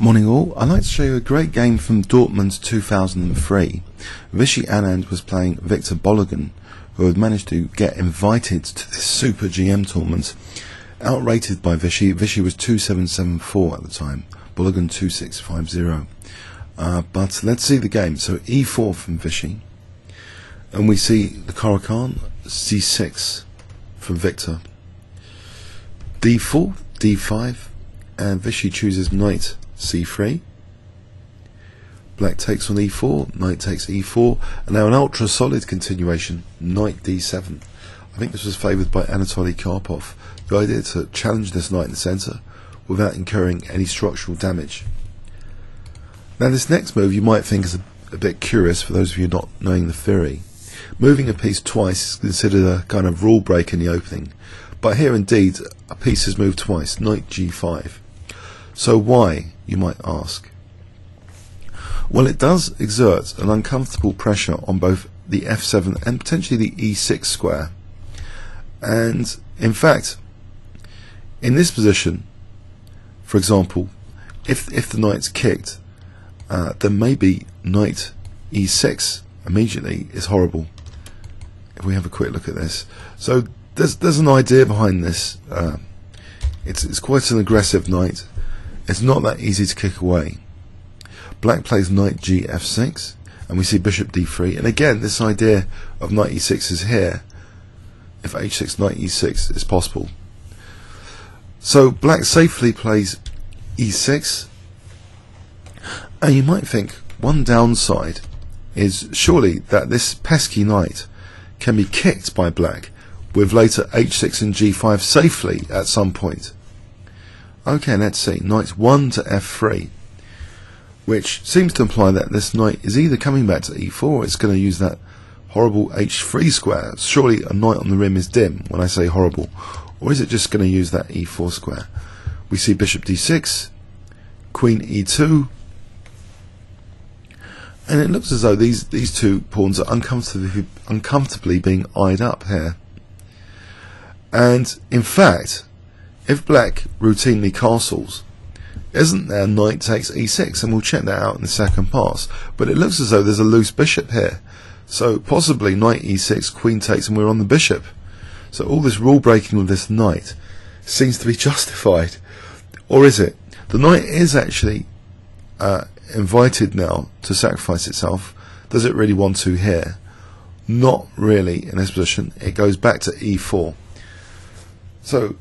Morning all, I'd like to show you a great game from Dortmund 2003. Vishy Anand was playing Viktor Bologan, who had managed to get invited to this Super GM tournament. Outrated by Vishy. Vishy was 2774 at the time, Bologan 2650. But let's see the game. So e4 from Vishy, and we see the Caro-Kann, c6 from Viktor, d4, d5, and Vishy chooses knight c3. Black takes on e4, knight takes e4, and now an ultra solid continuation, knight d7. I think this was favoured by Anatoly Karpov. The idea to challenge this knight in the centre without incurring any structural damage. Now this next move you might think is a bit curious for those of you not knowing the theory. Moving a piece twice is considered a kind of rule break in the opening, but here indeed a piece is moved twice, knight g5. So why, you might ask? Well, it does exert an uncomfortable pressure on both the f7 and potentially the e6 square. And in fact, in this position, for example, if the knight's kicked, then maybe knight e6 immediately is horrible. If we have a quick look at this, so there's an idea behind this. It's quite an aggressive knight. It's not that easy to kick away. Black plays knight gf6, and we see bishop d3, and again this idea of knight e6 is here. If h6, knight e6 is possible. So black safely plays e6, and you might think one downside is surely that this pesky knight can be kicked by black with later h6 and g5 safely at some point. Okay, let's see. Knight 1 to f3, which seems to imply that this knight is either coming back to e4 or it's going to use that horrible h3 square. Surely a knight on the rim is dim when I say horrible. Or is it just going to use that e4 square? We see bishop d6, queen e2, and it looks as though these two pawns are uncomfortably being eyed up here. And in fact, if black routinely castles, isn't there knight takes e6? And we'll check that out in the second pass. But it looks as though there's a loose bishop here. So possibly knight e6, queen takes, and we're on the bishop. So all this rule breaking with this knight seems to be justified. Or is it? The knight is actually invited now to sacrifice itself. Does it really want to here? Not really in this position. It goes back to e4. So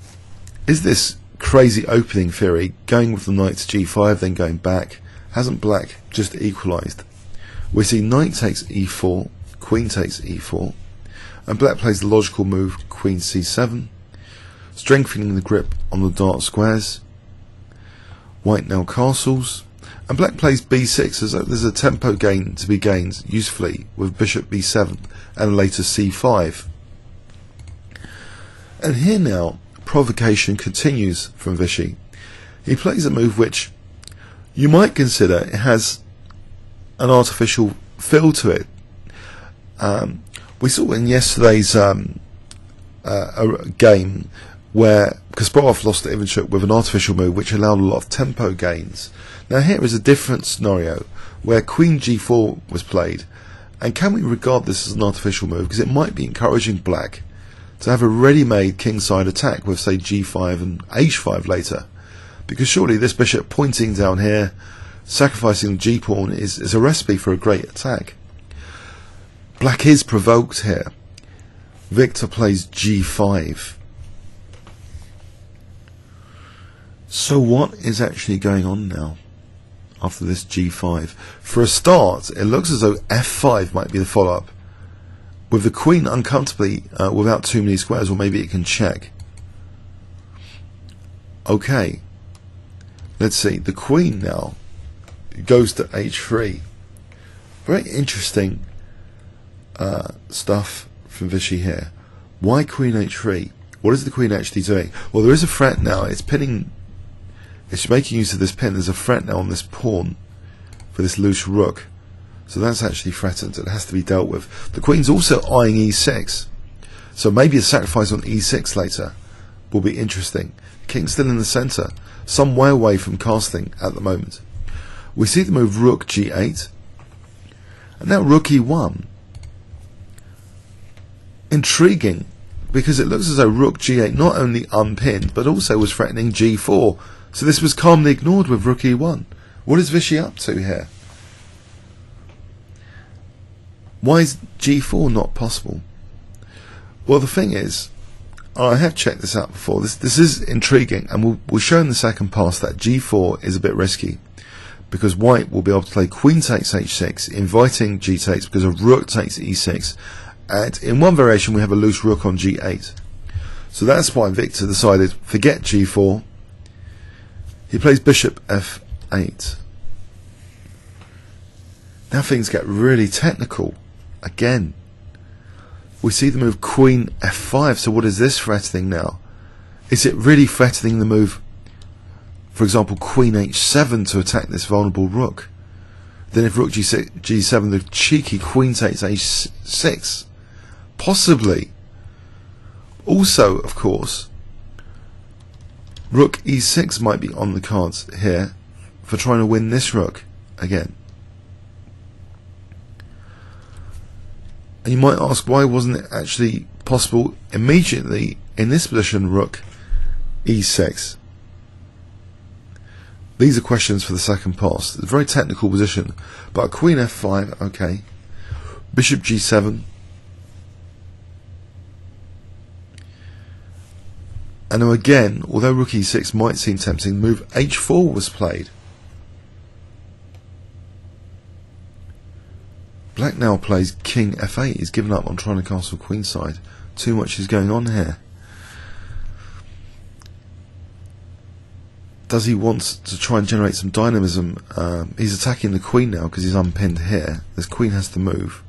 is this crazy opening theory, going with the knight to g5 then going back, hasn't black just equalised? We see knight takes e4, queen takes e4, and black plays the logical move queen c7, strengthening the grip on the dark squares. White now castles, and black plays b6 as though there's a tempo gain to be gained usefully with bishop b7 and later c5. And here now provocation continues from Vishy. He plays a move which you might consider it has an artificial feel to it. We saw in yesterday's a game where Kasparov lost to Ivanchuk with an artificial move which allowed a lot of tempo gains. Now here is a different scenario where queen g4 was played, and can we regard this as an artificial move? Because it might be encouraging black to have a ready-made kingside attack with, say, g5 and h5 later, because surely this bishop pointing down here, sacrificing the g-pawn, is a recipe for a great attack. Black is provoked here. Viktor plays g5. So what is actually going on now after this g5? For a start, it looks as though f5 might be the follow-up, with the queen uncomfortably without too many squares, or maybe it can check. Okay, let's see, the queen now goes to h3. Very interesting stuff from Vishy here. Why queen h3? What is the queen actually doing? Well, there is a threat now. It's pinning, it's making use of this pin. There's a threat now on this pawn for this loose rook. So that's actually threatened. It has to be dealt with. The queen's also eyeing e6. So maybe a sacrifice on e6 later will be interesting. King's still in the centre, some way away from castling at the moment. We see the move rook g8, and now rook e1. Intriguing, because it looks as though rook g8 not only unpinned, but also was threatening g4. So this was calmly ignored with rook e1. What is Vishy up to here? Why is g4 not possible? Well, the thing is, I have checked this out before. This is intriguing, and we'll show in the second pass that g4 is a bit risky, because white will be able to play queen takes h6, inviting g takes because of rook takes e6, and in one variation we have a loose rook on g8. So that's why Viktor decided, forget g4, he plays bishop f8. Now things get really technical again. We see the move queen f5, so what is this threatening now? Is it really threatening the move, for example, queen h7 to attack this vulnerable rook? Then if rook g7, the cheeky queen takes h6? Possibly. Also, of course, rook e6 might be on the cards here for trying to win this rook again. And you might ask, why wasn't it actually possible immediately in this position, rook e6? These are questions for the second pass. It's a very technical position, but queen f5, okay. Bishop g7. And now again, although rook e6 might seem tempting, move h4 was played. Black now plays king f8. He's given up on trying to castle queenside. Too much is going on here. Does he want to try and generate some dynamism? He's attacking the queen now because he's unpinned here. This queen has to move.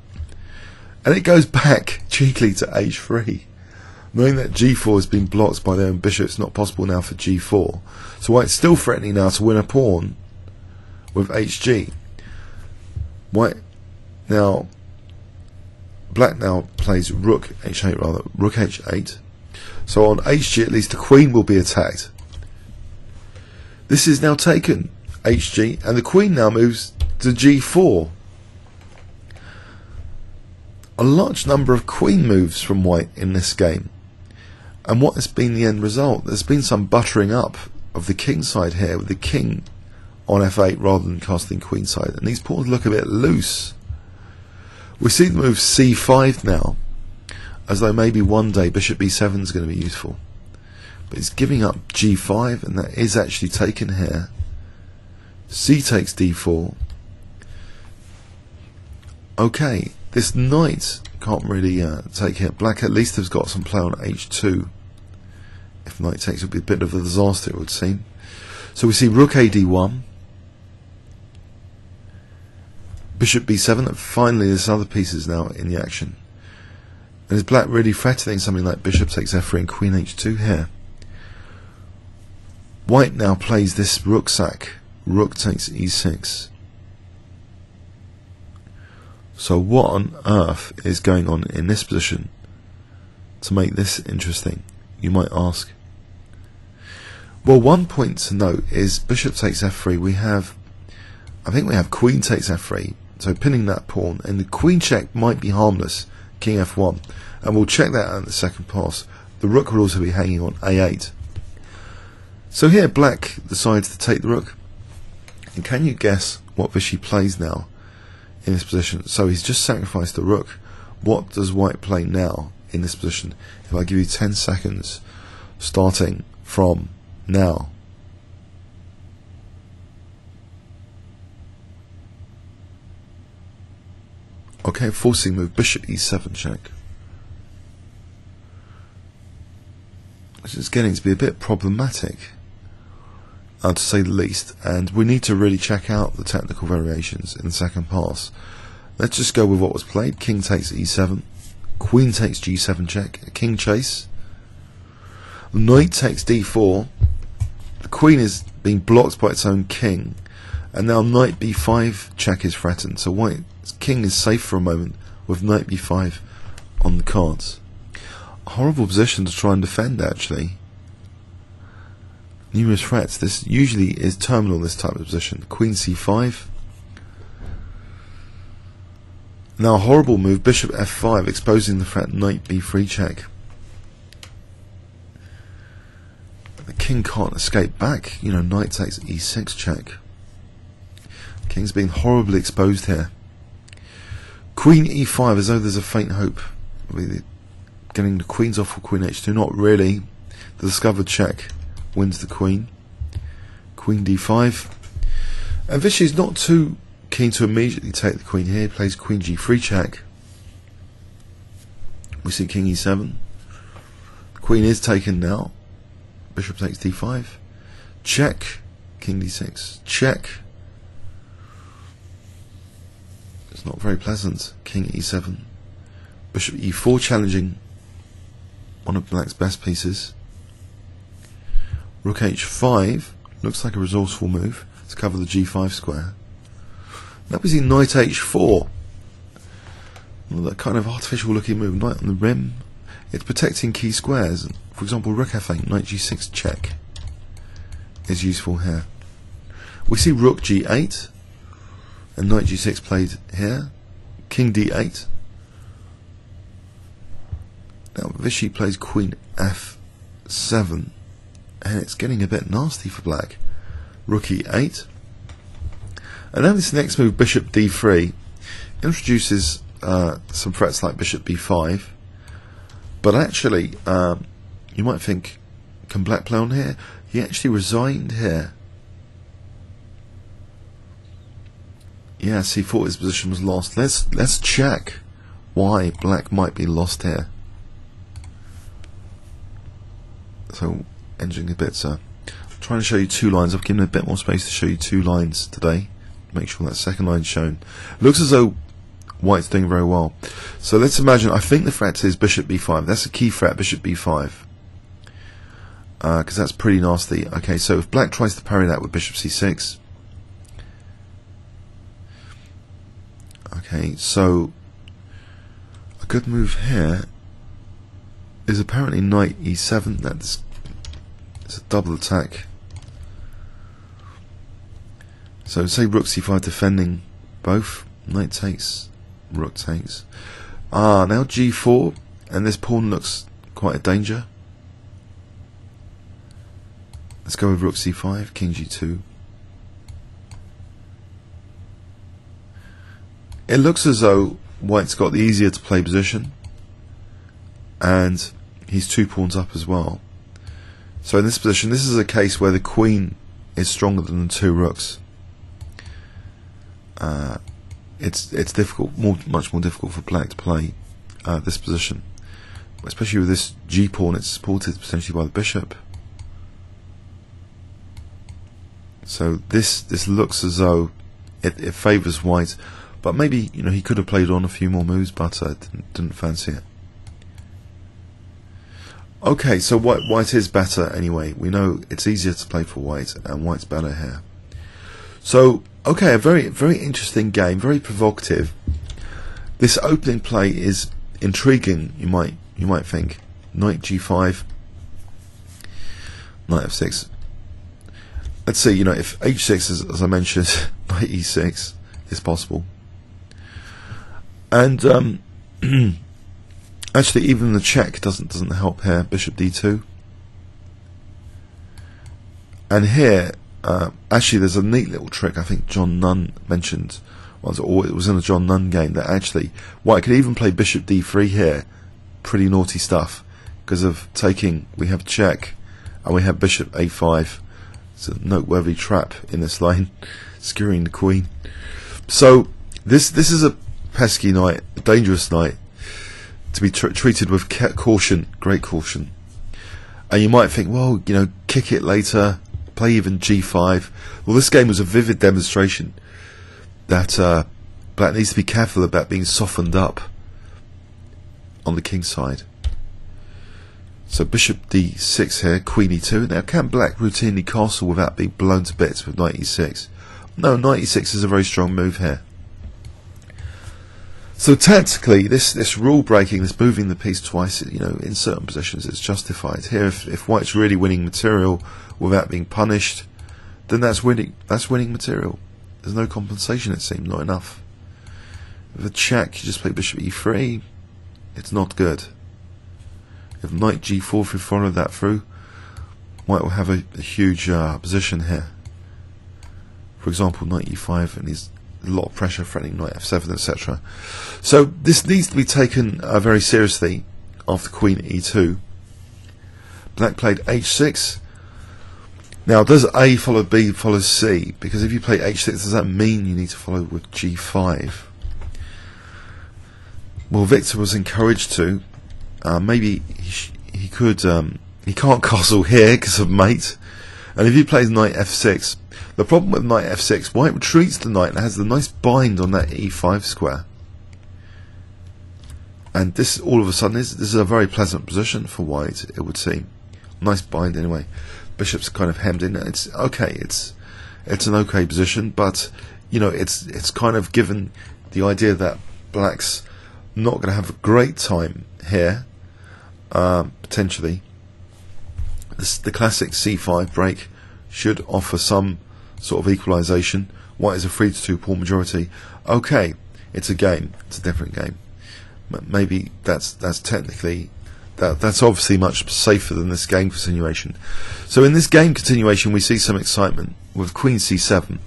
And it goes back cheekily to h3. Knowing that g4 has been blocked by their own bishop, it's not possible now for g4. So white's still threatening now to win a pawn with hg. White now, black now plays rook h8 rather, rook h8. So on hg at least the queen will be attacked. This is now taken, hg, and the queen now moves to g4. A large number of queen moves from white in this game. And what has been the end result? There's been some buttering up of the king side here, with the king on f8 rather than casting queen side, and these pawns look a bit loose. We see the move c5 now, as though maybe one day bishop b7 is going to be useful. But he's giving up g5, and that is actually taken here. C takes d4. Okay, this knight can't really take hit. Black at least has got some play on h2. If knight takes, it would be a bit of a disaster, it would seem. So we see rook ad1, bishop b7, and finally this other piece is now in the action. And is black really threatening something like bishop takes f3 and queen h2 here? White now plays this rook sack. Rook takes e6. So what on earth is going on in this position to make this interesting, you might ask? Well, one point to note is bishop takes f3. I think we have queen takes f3, so pinning that pawn, and the queen check might be harmless, king f1, and we'll check that out in the second pass. The rook will also be hanging on a8. So here black decides to take the rook, and can you guess what Vishy plays now in this position? So he's just sacrificed the rook. What does white play now in this position? If I give you 10 seconds starting from now. Okay, forcing move, bishop e7 check. This is getting to be a bit problematic, to say the least, and we need to really check out the technical variations in the second pass. Let's just go with what was played. King takes e7, queen takes g7 check, a king chase, knight takes d4, the queen is being blocked by its own king, and now knight b5 check is threatened, so white's king is safe for a moment with knight b5 on the cards. A horrible position to try and defend, actually. numerous threats. This usually is terminal, this type of position. Queen c5. Now a horrible move, bishop f5, exposing the threat knight b3 check. The king can't escape back, you know, knight takes e6 check. King's being horribly exposed here. Queen e5, as though there's a faint hope of getting the queens off for queen h2. Not really. The discovered check wins the queen. Queen d5. And Vishy's not too keen to immediately take the queen here. He plays queen g3 check. We see king e7. The queen is taken now. Bishop takes d5. Check. King d6. Check. It's not very pleasant. King e7. Bishop e4 challenging one of black's best pieces. Rook h5 looks like a resourceful move to cover the g5 square. Now we see knight h4. Well, that kind of artificial looking move, knight on the rim. It's protecting key squares. For example, rook f8, knight g6 check is useful here. We see rook g8 and knight g6 played here. King d8. Now Vishy plays queen f7, and it's getting a bit nasty for black. Rook e8. And now this next move, bishop d3, introduces some threats like bishop b5. But actually, you might think, can black play on here? He actually resigned here. Yes, he thought his position was lost. Let's check why black might be lost here. So, entering a bit, sir. I'm trying to show you two lines. I've given a bit more space to show you two lines today. Make sure that second line's shown. Looks as though white's doing very well. So let's imagine, I think the threat is bishop b5. That's a key threat, bishop b5. Because that's pretty nasty. Okay, so if black tries to parry that with bishop c6. Okay, so a good move here is apparently knight e7. That's it's a double attack. So say rook c5 defending both. Knight takes, rook takes. Now g4, and this pawn looks quite a danger. Let's go with rook c5, king g2. It looks as though white's got the easier to play position, and he's two pawns up as well. So in this position, this is a case where the queen is stronger than the two rooks. It's difficult, much more difficult for black to play this position, especially with this g pawn. It's supported potentially by the bishop. So this looks as though it favours white, but maybe he could have played on a few more moves, but didn't fancy it. Okay, so white is better anyway. We know it's easier to play for white, and white's better here. So okay, a very interesting game, very provocative. This opening play is intriguing. You might think knight g5, knight f6. Let's see, if h6 as I mentioned, knight e6 is possible. And actually, even the check doesn't help here. Bishop d2. And here, actually, there's a neat little trick. I think John Nunn mentioned, or it was in a John Nunn game, that actually white could even play bishop d3 here. Pretty naughty stuff, because of taking. We have check, and we have bishop a5. It's a noteworthy trap in this line, skewering the queen. So this is a pesky knight, a dangerous knight, to be treated with caution, great caution. And you might think, well, kick it later, play even g5. Well, this game was a vivid demonstration that black needs to be careful about being softened up on the king side. So bishop d6 here, queen e2. Now, can black routinely castle without being blown to bits with knight e6? No, knight e6 is a very strong move here. So tactically, this rule breaking, this moving the piece twice, you know, in certain positions, it's justified. Here, if white's really winning material without being punished, then that's winning. That's winning material. There's no compensation. It seems not enough. With a check, you just play bishop e3. It's not good. If knight g4, if we follow that through, white will have a huge position here. For example, knight e5, and he's a lot of pressure threatening knight f7, etc. So this needs to be taken very seriously after queen e2. Black played h6. Now, does A follow B follows C? Because if you play h6, does that mean you need to follow with g5? Well, Viktor was encouraged to. Maybe he could. He can't castle here because of mate. And if he plays knight f6, the problem with knight f6, white retreats the knight and has the nice bind on that e5 square. And this, all of a sudden, this is a very pleasant position for white, it would seem. Nice bind anyway. Bishop's kind of hemmed in. It's okay. It's an okay position, but you know, it's kind of given the idea that black's not going to have a great time here, potentially. The classic c5 break should offer some sort of equalization. White is a 3-2 pawn majority. Okay, it's a game. It's a different game. Maybe that's technically that's obviously much safer than this game continuation. So in this game continuation, we see some excitement with queen c7.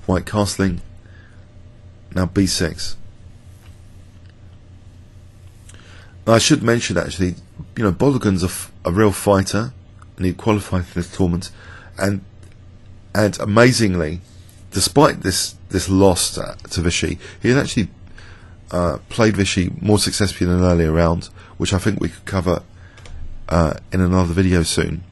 White castling. Now b6. Now I should mention, actually, you know, Bologan's a real fighter, and he qualified for this tournament, and amazingly, despite this loss to Vishy, he had actually played Vishy more successfully in an earlier round, which I think we could cover in another video soon.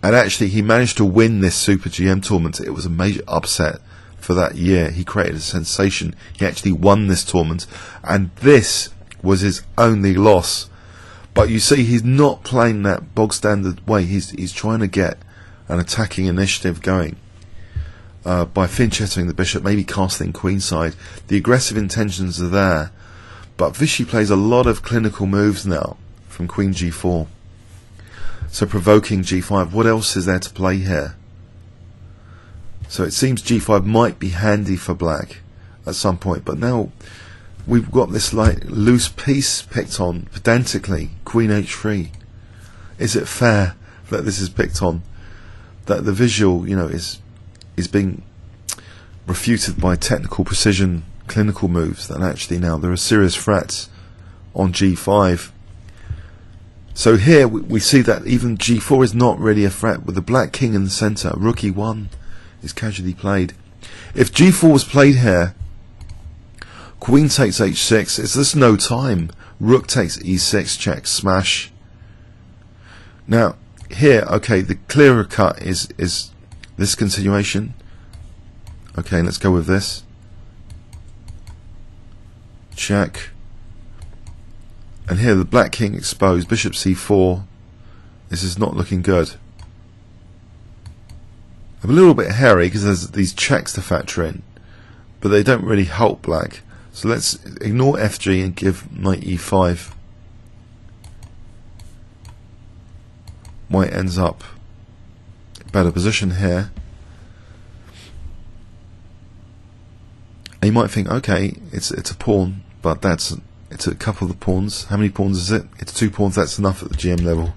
And actually, he managed to win this Super GM tournament. It was a major upset for that year. He created a sensation. He actually won this tournament, and this was his only loss. But you see, he's not playing that bog standard way. He's trying to get an attacking initiative going by finching the bishop, maybe castling queenside. The aggressive intentions are there, but Vishy plays a lot of clinical moves now from queen g4. So provoking g5. What else is there to play here? So it seems g5 might be handy for black at some point, but now we've got this like loose piece picked on pedantically, queen h3. Is it fair that this is picked on? That the visual, you know, is being refuted by technical precision, clinical moves, that actually now there are serious threats on g5. So here we see that even g4 is not really a threat, with the black king in the centre. Rook e1 is casually played. If g4 was played here, queen takes h6, it's just no time. Rook takes e6, check, smash. Now here, okay, the clearer cut is this continuation. Okay, let's go with this. Check. And here the black king exposed, bishop c4. This is not looking good. I'm a little bit hairy because there's these checks to factor in, but they don't really help black. So let's ignore fg and give knight e5. White ends up in better position here. And you might think, okay, it's a pawn, but it's a couple of the pawns. How many pawns is it? It's 2 pawns. That's enough at the GM level.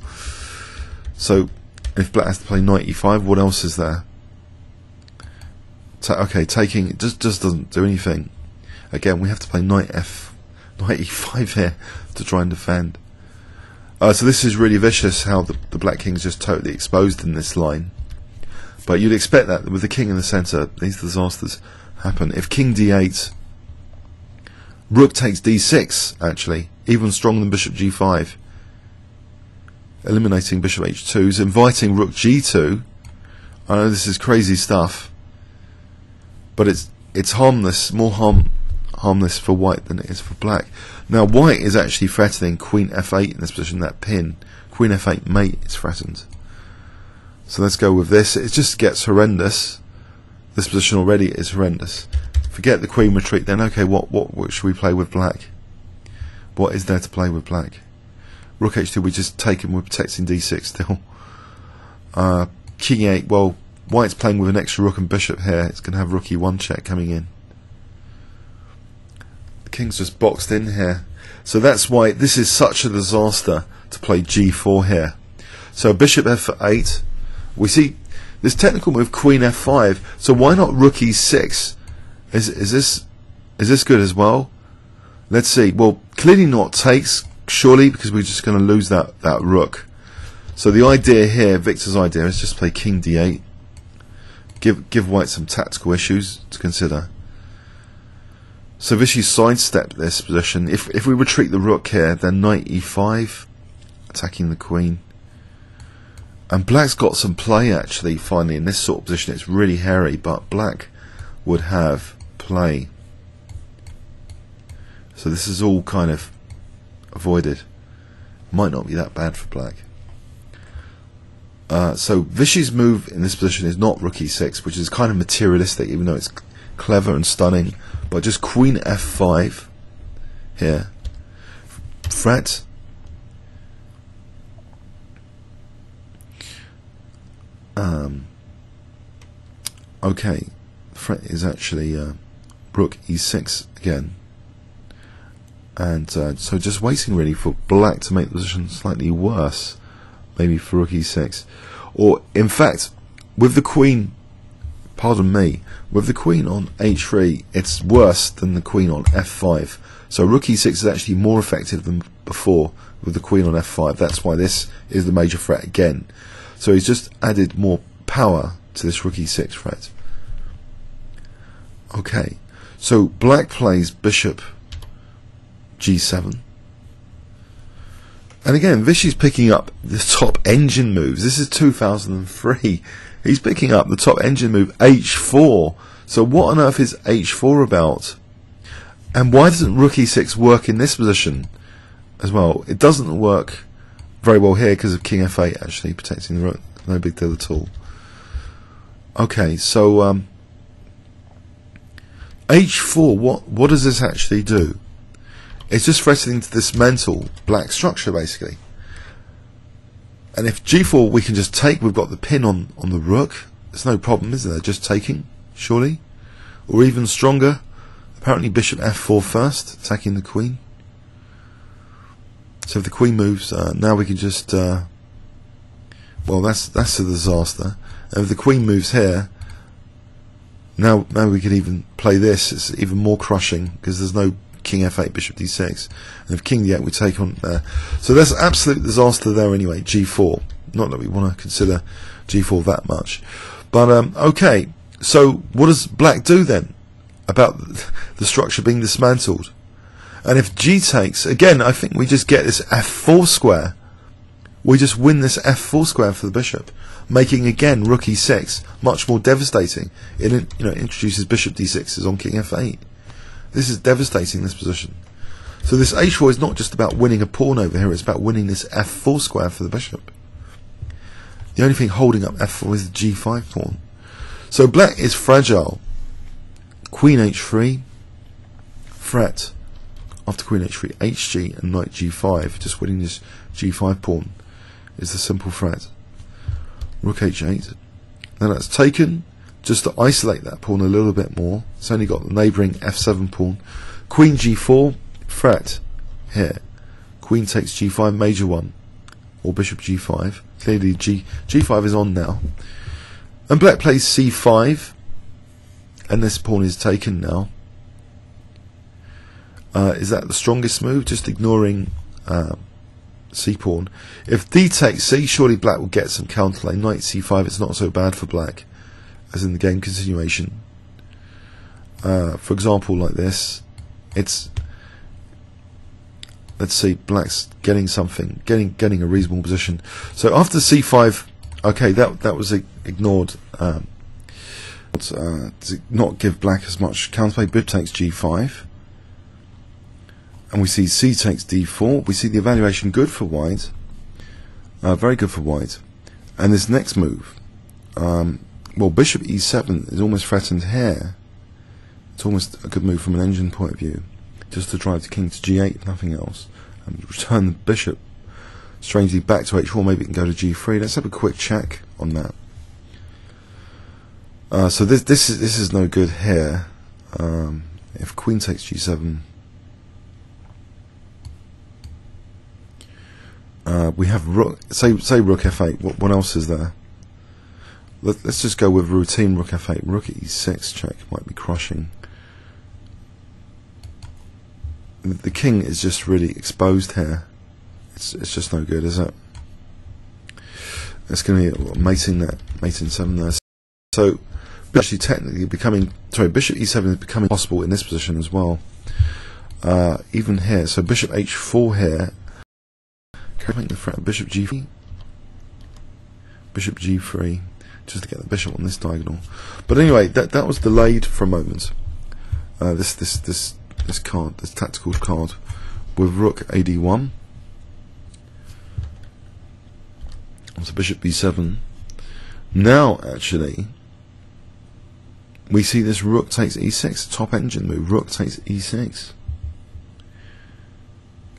So if black has to play knight e5, what else is there? Okay, taking just doesn't do anything. Again, we have to play knight e5 here to try and defend. So this is really vicious how the black king is just totally exposed in this line. But you'd expect that with the king in the centre, these disasters happen. If king d8, rook takes d6, actually, even stronger than bishop g5. Eliminating bishop h2, inviting rook g2. I know this is crazy stuff, but it's harmless, more harmless for white than it is for black. Now white is actually threatening queen f8 in this position, that pin. Queen f8 mate is threatened. So let's go with this. It just gets horrendous. This position already is horrendous. If forget the queen retreat, then okay, what should we play with black? What is there to play with black? Rook h2, we just take him, we're protecting d6 still. King e8, well, white's playing with an extra rook and bishop here. It's going to have rook e1 check coming in. The king's just boxed in here. So that's why this is such a disaster to play g4 here. So bishop f8. We see this technical move queen f5. So why not rook e6? Is this good as well? Let's see. Well, clearly not takes, surely, because we're just going to lose that rook. So the idea here, Victor's idea, is just play king d8. Give white some tactical issues to consider. So Vishy sidestepped this position. If we retreat the rook here, then knight e5, attacking the queen. And black's got some play actually, finally, in this sort of position. It's really hairy, but black would have play. So this is all kind of avoided. Might not be that bad for black. So Vishy's move in this position is not rook e6, which is kind of materialistic, even though it's clever and stunning, but just queen f5 here. Fret. Okay, fret is actually rook e6 again. And so just waiting really for black to make the position slightly worse, maybe for rook e6. Or in fact, with the queen, pardon me, with the queen on h3, it's worse than the queen on f5. So rook e6 is actually more effective than before with the queen on f5. That's why this is the major threat again. So he's just added more power to this rook e6 threat. Okay, so black plays bishop g7. And again, Vishy's picking up the top engine moves. This is 2003. He's picking up the top engine move, h4. So what on earth is h4 about? And why doesn't rook e6 work in this position as well? It doesn't work very well here because of king f8 actually protecting the rook. No big deal at all. Okay, so h4, what does this actually do? It's just threatening to dismantle black structure basically. And if g4 we can just take, we've got the pin on the rook. There's no problem, is there? Just taking, surely? Or even stronger, apparently bishop f4 first, attacking the queen. So if the queen moves, now we can just well, that's a disaster. And if the queen moves here, now we can even play this. It's even more crushing because there's no king f8, bishop d6, and if king d8 we take on there. So there's absolute disaster there anyway. G4. Not that we want to consider g4 that much, but okay. So what does black do then about the structure being dismantled? And if g takes, again, I think we just get this f4 square. We just win this f4 square for the bishop, making again rook e6 much more devastating. It introduces bishop d6s on king f8. This is devastating, this position. So this h4 is not just about winning a pawn over here, it's about winning this f4 square for the bishop. The only thing holding up f4 is the g5 pawn. So black is fragile. Queen h3, threat. After queen h3, hg and knight g5. Just winning this g5 pawn is the simple threat. Rook h8. Then that's taken. Just to isolate that pawn a little bit more. It's only got the neighbouring f7 pawn. Queen g4, threat here. Queen takes g5, major one. Or bishop g5. Clearly g5 is on now. And black plays c5. And this pawn is taken now. Is that the strongest move? Just ignoring c pawn. If d takes c, surely black will get some counterplay. Knight c5, it's not so bad for black, as in the game continuation. For example, like this, it's, let's see, black's getting something, getting a reasonable position. So after c5, okay, that was ignored. To not give black as much counterplay. Bishop takes g5, and we see c takes d4. We see the evaluation good for white, very good for white. And this next move, well, bishop e7 is almost threatened here. It's almost a good move from an engine point of view, just to drive the king to g8, nothing else, and return the bishop strangely back to h4. Maybe it can go to g3. Let's have a quick check on that. So this is no good here. If queen takes g7, we have rook. Say rook f8. What else is there? Let's just go with routine rook f8. Rook e6 check might be crushing. The king is just really exposed here. It's just no good, is it? It's going to be mating 7 there. So actually technically becoming, bishop e7 is becoming possible in this position as well. Even here, so bishop h4 here. Can I make the threat bishop g3? Bishop g3, just to get the bishop on this diagonal. But anyway, that was delayed for a moment. This card, this tactical card, with rook ad1. So bishop b7. Now actually we see this rook takes e6, top engine move. Rook takes e6.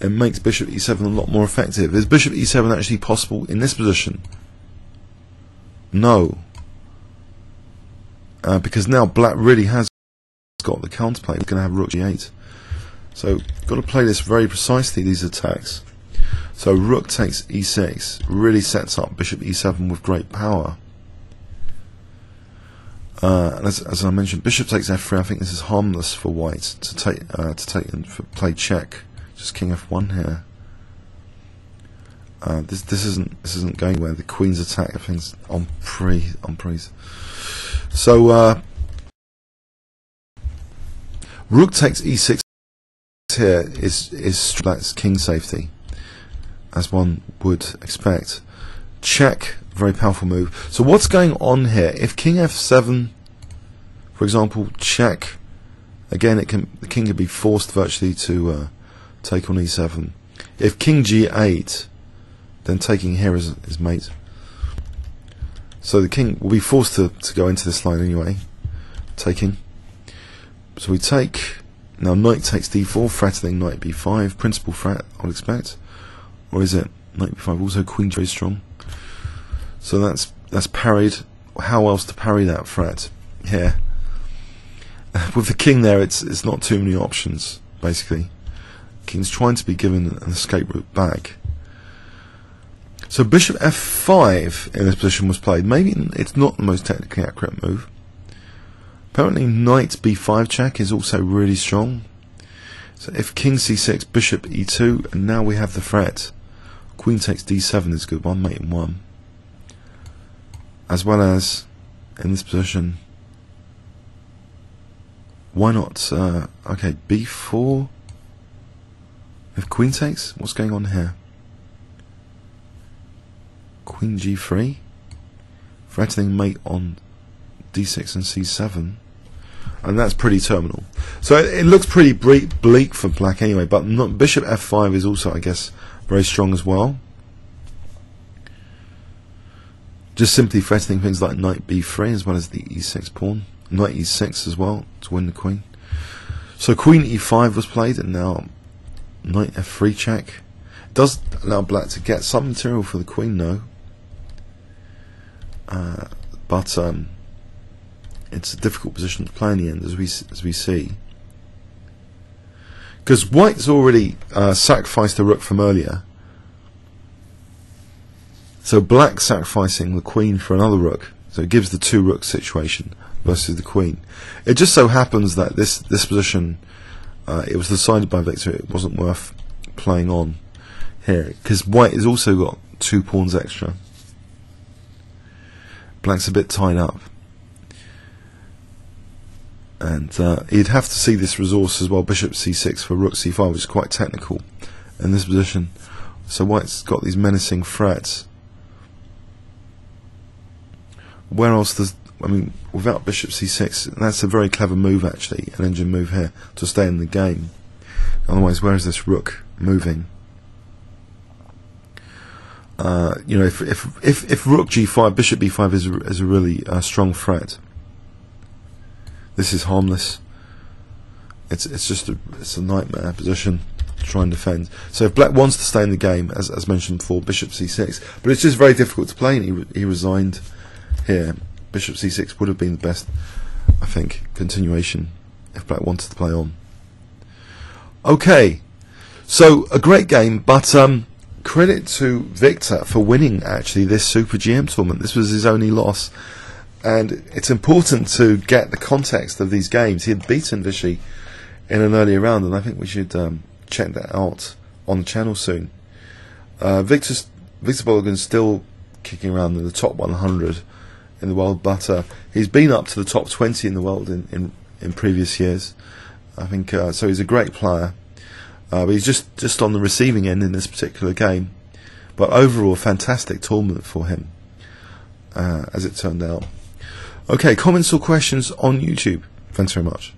It makes bishop e7 a lot more effective. Is bishop e7 actually possible in this position? No, because now black really has got the counterplay. We're going to have rook g8. So got to play this very precisely, these attacks. So rook takes e6 really sets up bishop e7 with great power. And as I mentioned, bishop takes f3. I think this is harmless for white to take and play check. Just king f1 here. This isn't going where the queen's attack. Everything's on prise. So rook takes e6 here that's king safety, as one would expect. Check, very powerful move. So what's going on here? If king f7, for example, check, again the king could be forced virtually to take on e7. If king g8, then taking here is mate. So the king will be forced to go into this line anyway, taking. So we take. Now knight takes d4, threatening knight b5, principal threat I would expect. Or is it knight b5? Also queen very strong. So that's parried. How else to parry that threat? Here. With the king there, it's not too many options, basically. King's trying to be given an escape route back. So bishop f5 in this position was played. Maybe it's not the most technically accurate move. Apparently knight b5 check is also really strong. So if king c6, bishop e2, and now we have the threat. Queen takes d7 is a good one, mate in 1. As well as, in this position, why not, okay, b4, if queen takes, what's going on here? Queen g3, threatening mate on d6 and c7, and that's pretty terminal. So it looks pretty bleak for black anyway, but bishop f5 is also, I guess, very strong as well. Just simply threatening things like knight b3 as well as the e6 pawn, knight e6 as well to win the queen. So queen e5 was played, and now knight f3 check. It does allow black to get some material for the queen, though. But it's a difficult position to play in the end, as we see, because white's already sacrificed the rook from earlier. So black sacrificing the queen for another rook, so it gives the two rook situation versus the queen. It just so happens that this position, it was decided by Victor it wasn't worth playing on here, because white has also got 2 pawns extra. Black's a bit tied up, and he'd have to see this resource as well. Bishop c6 for rook c5, which is quite technical in this position. So white's got these menacing threats. Where else does, I mean, without bishop c6, that's a very clever move actually, an engine move here to stay in the game. Otherwise, where is this rook moving? You know, if rook g5, bishop b5 is a really strong threat. This is harmless. it's just it's a nightmare position to try and defend. So if black wants to stay in the game, as mentioned before, bishop c6, but it's just very difficult to play, and he resigned here. Bishop c6 would have been the best, I think, continuation if black wanted to play on. Okay, so a great game, but credit to Viktor for winning actually this Super GM tournament. This was his only loss, and it's important to get the context of these games. He had beaten Vishy in an earlier round, and I think we should check that out on the channel soon. Viktor Bologan's still kicking around in the top 100 in the world, but he's been up to the top 20 in the world in previous years. I think so. He's a great player, but he's just on the receiving end in this particular game. But overall, a fantastic tournament for him, as it turned out. Okay, comments or questions on YouTube. Thanks very much.